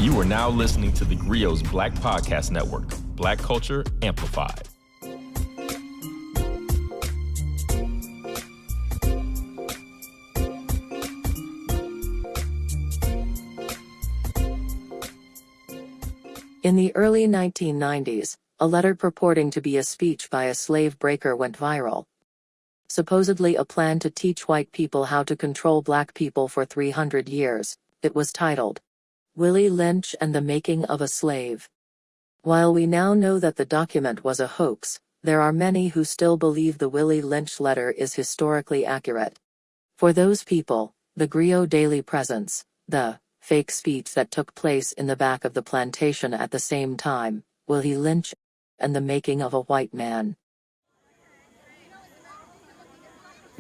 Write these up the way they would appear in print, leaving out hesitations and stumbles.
You are now listening to theGrio's Black Podcast Network, Black Culture Amplified. In the early 1990s, a letter purporting to be a speech by a slave breaker went viral. Supposedly a plan to teach white people how to control black people for 300 years, it was titled, Willie Lynch and the Making of a Slave. While we now know that the document was a hoax, there are many who still believe the Willie Lynch letter is historically accurate. For those people, the theGrio daily presence, the fake speech that took place in the back of the plantation at the same time, Willie Lynch and the Making of a White Man.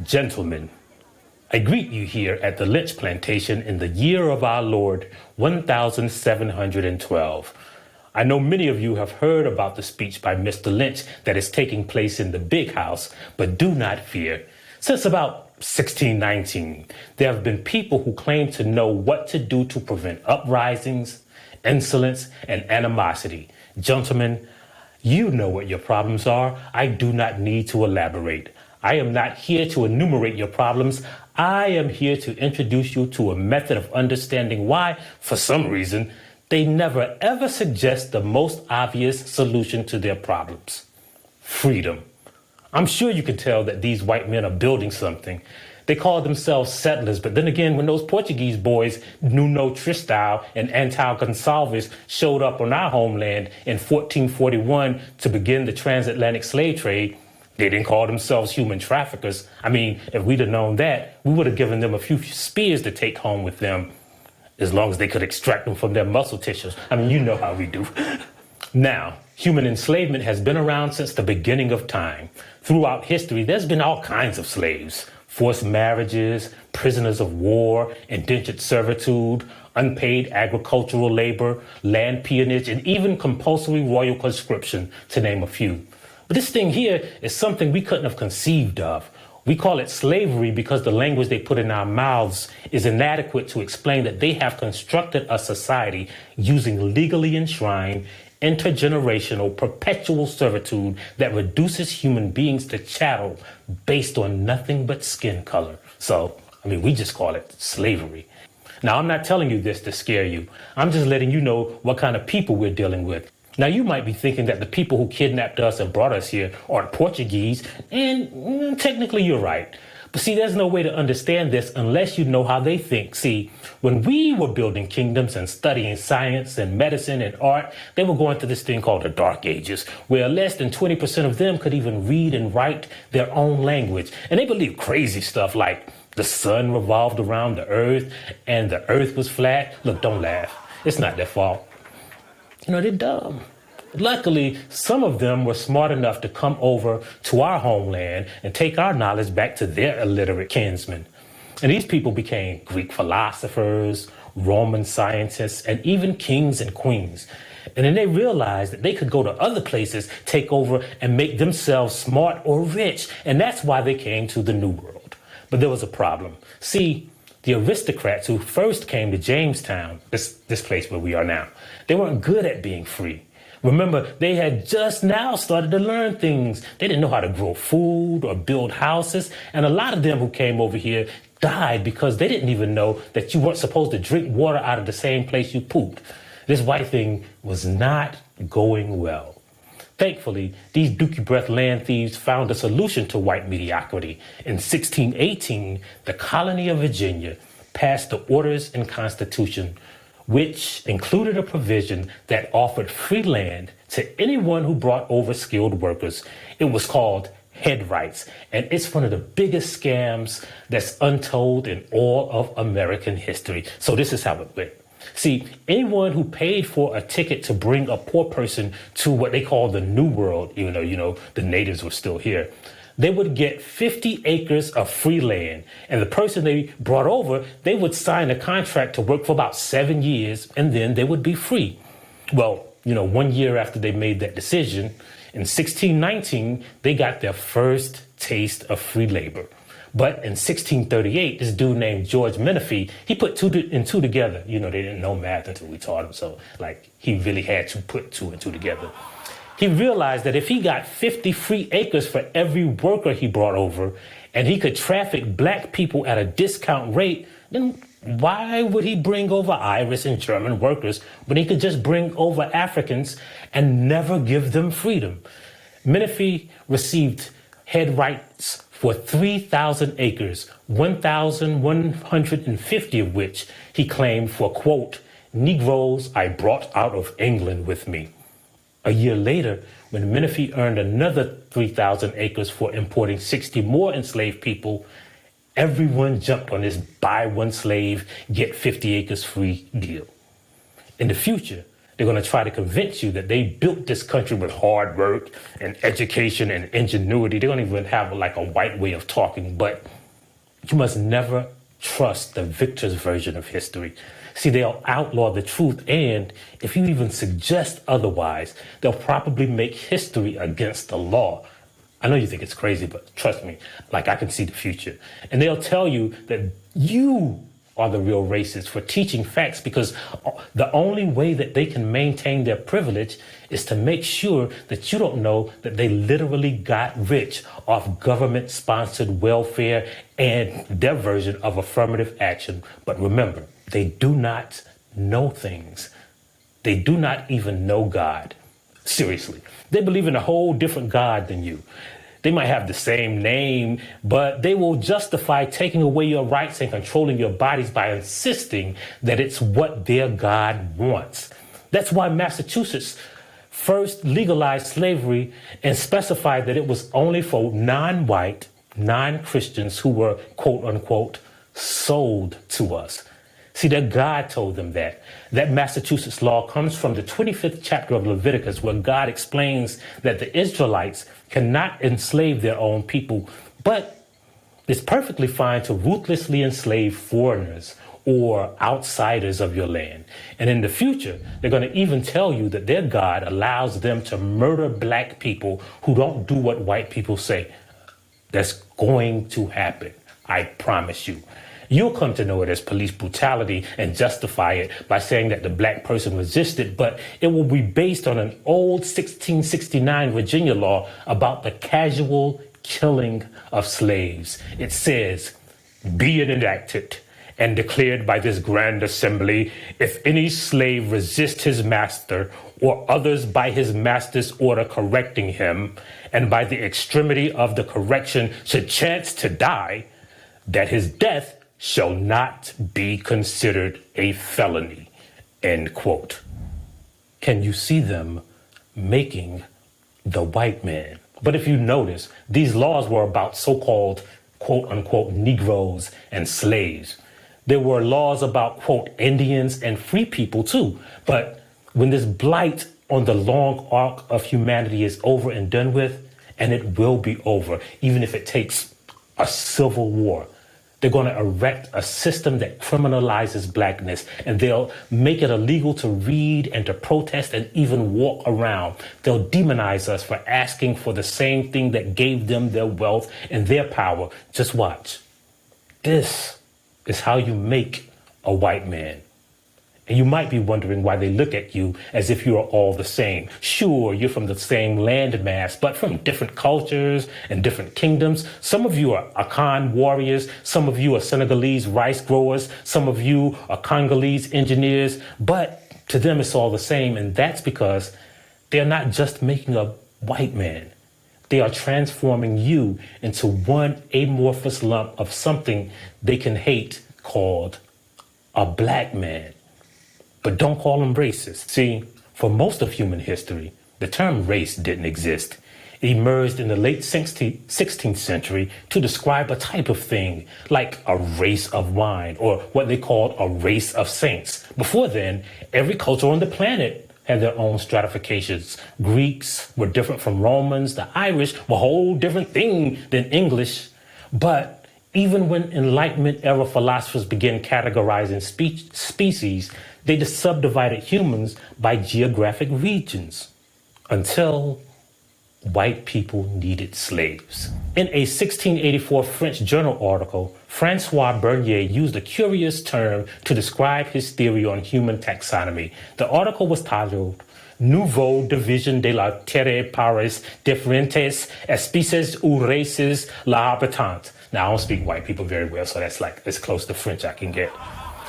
Gentlemen, I greet you here at the Lynch plantation in the year of our Lord, 1712. I know many of you have heard about the speech by Mr. Lynch that is taking place in the big house, but do not fear. Since about 1619, there have been people who claim to know what to do to prevent uprisings, insolence, and animosity. Gentlemen, you know what your problems are. I do not need to elaborate. I am not here to enumerate your problems. I am here to introduce you to a method of understanding why, for some reason, they never ever suggest the most obvious solution to their problems. Freedom. I'm sure you can tell that these white men are building something. They call themselves settlers, but then again, when those Portuguese boys, Nuno Tristão and Antão Gonçalves, showed up on our homeland in 1441 to begin the transatlantic slave trade, they didn't call themselves human traffickers. I mean, if we'd have known that, we would have given them a few spears to take home with them, as long as they could extract them from their muscle tissues. I mean, you know how we do. Now, human enslavement has been around since the beginning of time. Throughout history, there's been all kinds of slaves. Forced marriages, prisoners of war, indentured servitude, unpaid agricultural labor, land peonage, and even compulsory royal conscription, to name a few. But this thing here is something we couldn't have conceived of. We call it slavery because the language they put in our mouths is inadequate to explain that they have constructed a society using legally enshrined, intergenerational, perpetual servitude that reduces human beings to chattel based on nothing but skin color. So, we just call it slavery. Now, I'm not telling you this to scare you. I'm just letting you know what kind of people we're dealing with. Now, you might be thinking that the people who kidnapped us and brought us here are Portuguese, and technically you're right. But see, there's no way to understand this unless you know how they think. See, when we were building kingdoms and studying science and medicine and art, they were going through this thing called the Dark Ages, where less than 20% of them could even read and write their own language. And they believed crazy stuff like the sun revolved around the earth and the earth was flat. Look, don't laugh. It's not their fault. They're dumb. Luckily, some of them were smart enough to come over to our homeland and take our knowledge back to their illiterate kinsmen. And these people became Greek philosophers, Roman scientists, and even kings and queens. And then they realized that they could go to other places, take over, and make themselves smart or rich. And that's why they came to the New World. But there was a problem. See, the aristocrats who first came to Jamestown, this place where we are now, they weren't good at being free. Remember, they had just now started to learn things. They didn't know how to grow food or build houses. And a lot of them who came over here died because they didn't even know that you weren't supposed to drink water out of the same place you pooped. This white thing was not going well. Thankfully, these dookie breath land thieves found a solution to white mediocrity. In 1618, the colony of Virginia passed the Orders and Constitution, which included a provision that offered free land to anyone who brought over skilled workers. It was called head rights, and it's one of the biggest scams that's untold in all of American history. So this is how it went. See, anyone who paid for a ticket to bring a poor person to what they call the New World, even though, the natives were still here, they would get 50 acres of free land. And the person they brought over, they would sign a contract to work for about 7 years, and then they would be free. Well, 1 year after they made that decision, in 1619, they got their first taste of free labor. But in 1638, this dude named George Menifee, he put two and two together. You know, they didn't know math until we taught him. So, like, he really had to put two and two together. He realized that if he got 50 free acres for every worker he brought over, and he could traffic black people at a discount rate, then why would he bring over Irish and German workers when he could just bring over Africans and never give them freedom? Menifee received head rights for 3,000 acres, 1,150 of which he claimed for, quote, Negroes I brought out of England with me. A year later, when Menifee earned another 3,000 acres for importing 60 more enslaved people, everyone jumped on this buy one slave, get 50 acres free deal. In the future, they're going to try to convince you that they built this country with hard work and education and ingenuity. They don't even have like a white way of talking, but you must never trust the victor's version of history. See, they'll outlaw the truth, and if you even suggest otherwise, they'll probably make history against the law. I know you think it's crazy, but trust me, like I can see the future. And they'll tell you that you are the real racists for teaching facts, because the only way that they can maintain their privilege is to make sure that you don't know that they literally got rich off government-sponsored welfare and their version of affirmative action. But remember, they do not know things. They do not even know God. Seriously, they believe in a whole different God than you. They might have the same name, but they will justify taking away your rights and controlling your bodies by insisting that it's what their God wants. That's why Massachusetts first legalized slavery and specified that it was only for non-white, non-Christians who were, quote unquote, sold to us. See, that God told them that. That Massachusetts law comes from the 25th chapter of Leviticus, where God explains that the Israelites cannot enslave their own people, but it's perfectly fine to ruthlessly enslave foreigners or outsiders of your land. And in the future, they're going to even tell you that their God allows them to murder black people who don't do what white people say. That's going to happen. I promise you. You'll come to know it as police brutality and justify it by saying that the black person resisted, but it will be based on an old 1669 Virginia law about the casual killing of slaves. It says, be it enacted and declared by this grand assembly, if any slave resist his master or others by his master's order correcting him, and by the extremity of the correction should chance to die, that his death shall not be considered a felony, end quote. Can you see them making the white man? But if you notice, these laws were about so-called, quote unquote, Negroes and slaves. There were laws about, quote, Indians and free people too. But when this blight on the long arc of humanity is over and done with, and it will be over, even if it takes a civil war, they're going to erect a system that criminalizes blackness, and they'll make it illegal to read and to protest and even walk around. They'll demonize us for asking for the same thing that gave them their wealth and their power. Just watch. This is how you make a white man. And you might be wondering why they look at you as if you are all the same. Sure, you're from the same landmass, but from different cultures and different kingdoms. Some of you are Akan warriors. Some of you are Senegalese rice growers. Some of you are Congolese engineers. But to them, it's all the same. And that's because they're not just making a white man. They are transforming you into one amorphous lump of something they can hate called a black man. But don't call them racist. See, for most of human history, the term race didn't exist. It emerged in the late 16th century to describe a type of thing, like a race of wine, or what they called a race of saints. Before then, every culture on the planet had their own stratifications. Greeks were different from Romans. The Irish were a whole different thing than English. But even when Enlightenment era philosophers began categorizing species, they just subdivided humans by geographic regions until white people needed slaves. In a 1684 French journal article, Francois Bernier used a curious term to describe his theory on human taxonomy. The article was titled Nouveau division de la terre pares diferentes especies ou races la habitante. Now, I don't speak white people very well, so that's like as close to French I can get.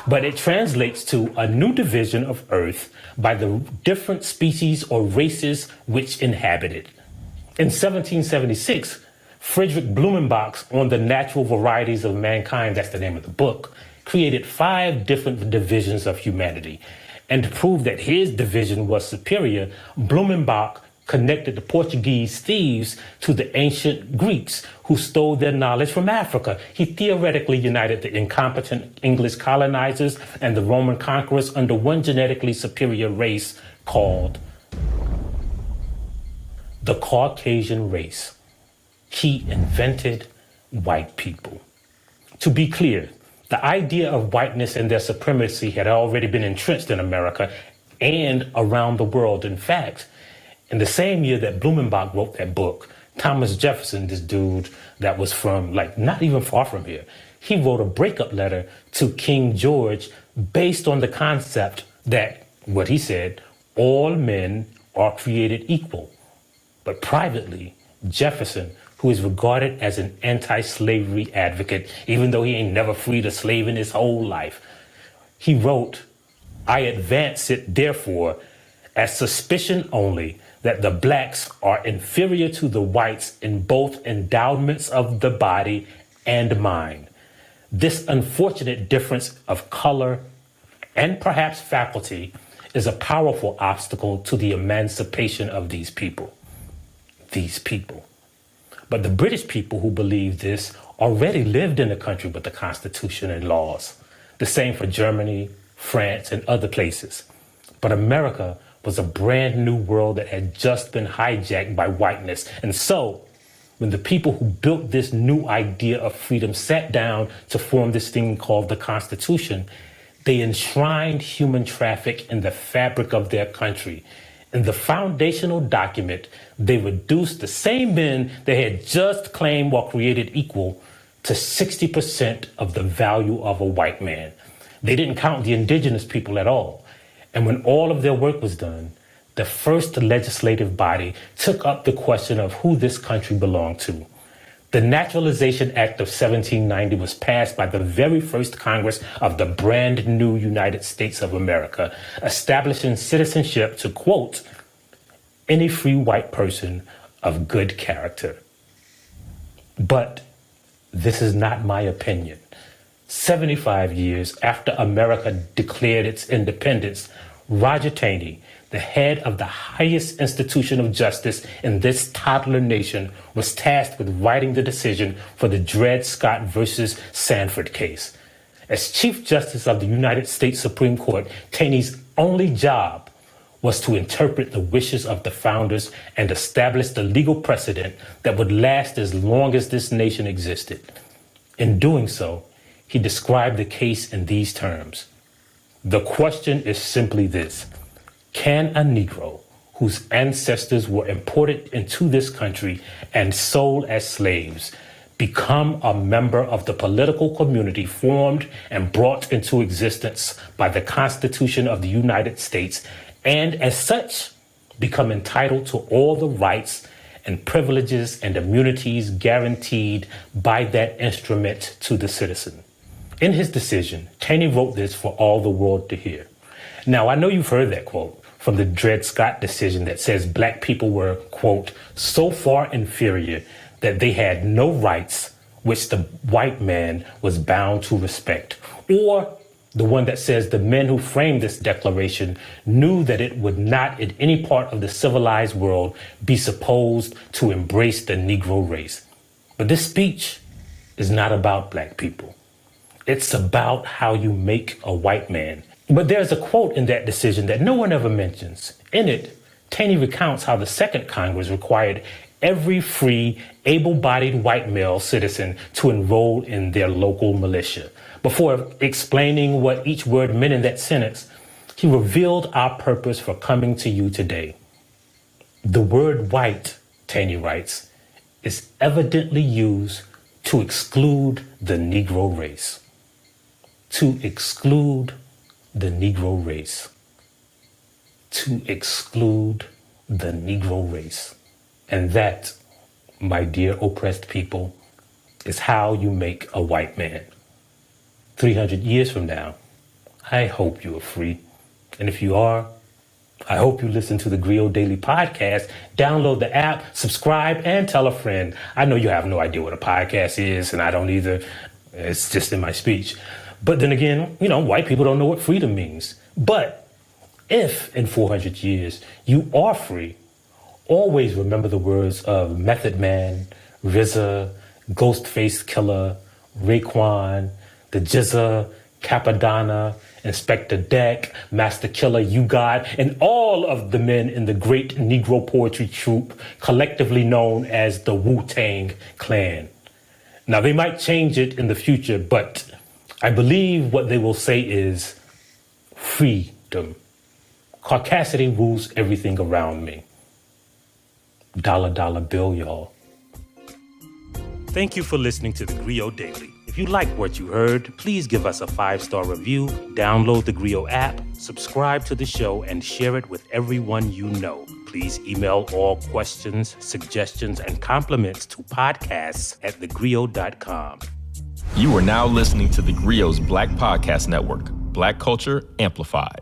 But it translates to a new division of Earth by the different species or races which inhabit it. In 1776, Frederick Blumenbach's On the Natural Varieties of Mankind, that's the name of the book, created 5 different divisions of humanity. And to prove that his division was superior, Blumenbach connected the Portuguese thieves to the ancient Greeks who stole their knowledge from Africa. He theoretically united the incompetent English colonizers and the Roman conquerors under one genetically superior race called the Caucasian race. He invented white people. To be clear, the idea of whiteness and their supremacy had already been entrenched in America and around the world. In fact, in the same year that Blumenbach wrote that book, Thomas Jefferson, this dude that was from not even far from here, he wrote a breakup letter to King George based on the concept that, what he said, all men are created equal. But privately, Jefferson, who is regarded as an anti-slavery advocate, even though he ain't never freed a slave in his whole life, he wrote, I advance it, therefore, as suspicion only that the blacks are inferior to the whites in both endowments of the body and mind. This unfortunate difference of color and perhaps faculty is a powerful obstacle to the emancipation of these people. These people. But the British people who believed this already lived in the country with the Constitution and laws. The same for Germany, France, and other places. But America was a brand new world that had just been hijacked by whiteness. And so, when the people who built this new idea of freedom sat down to form this thing called the Constitution, they enshrined human traffic in the fabric of their country. In the foundational document, they reduced the same men they had just claimed were created equal to 60% of the value of a white man. They didn't count the indigenous people at all. And when all of their work was done, the first legislative body took up the question of who this country belonged to. The Naturalization Act of 1790 was passed by the very first Congress of the brand new United States of America, establishing citizenship to, quote, any free white person of good character. But this is not my opinion. 75 years after America declared its independence, Roger Taney, the head of the highest institution of justice in this toddler nation, was tasked with writing the decision for the Dred Scott versus Sanford case. As Chief Justice of the United States Supreme Court, Taney's only job was to interpret the wishes of the founders and establish the legal precedent that would last as long as this nation existed. In doing so, he described the case in these terms. The question is simply this: can a Negro whose ancestors were imported into this country and sold as slaves become a member of the political community formed and brought into existence by the Constitution of the United States, and as such become entitled to all the rights and privileges and immunities guaranteed by that instrument to the citizen? In his decision, Taney wrote this for all the world to hear. Now, I know you've heard that quote from the Dred Scott decision that says black people were, quote, so far inferior that they had no rights which the white man was bound to respect. Or the one that says the men who framed this declaration knew that it would not in any part of the civilized world be supposed to embrace the Negro race. But this speech is not about black people. It's about how you make a white man. But there's a quote in that decision that no one ever mentions. In it, Taney recounts how the Second Congress required every free, able-bodied white male citizen to enroll in their local militia. Before explaining what each word meant in that sentence, he revealed our purpose for coming to you today. The word white Taney writes, is evidently used to exclude the Negro race. To exclude the Negro race. To exclude the Negro race. And that, my dear oppressed people, is how you make a white man. 300 years from now, I hope you are free. And if you are, I hope you listen to the GRIO Daily Podcast, download the app, subscribe, and tell a friend. I know you have no idea what a podcast is, and I don't either. It's just in my speech. But then again, white people don't know what freedom means. But if in 400 years you are free, always remember the words of Method Man, RZA, Ghostface Killer, Raekwon, the Jizza, Capadonna, Inspector Deck, Master Killer, You God, and all of the men in the great Negro poetry troupe, collectively known as the Wu-Tang Clan. Now, they might change it in the future, but I believe what they will say is freedom. Caucasity rules everything around me. Dollar bill, y'all. Thank you for listening to the GRIO Daily. If you like what you heard, please give us a 5-star review, download the GRIO app, subscribe to the show, and share it with everyone you know. Please email all questions, suggestions, and compliments to podcasts@thegrio.com. You are now listening to the GRIO's Black Podcast Network, Black Culture Amplified.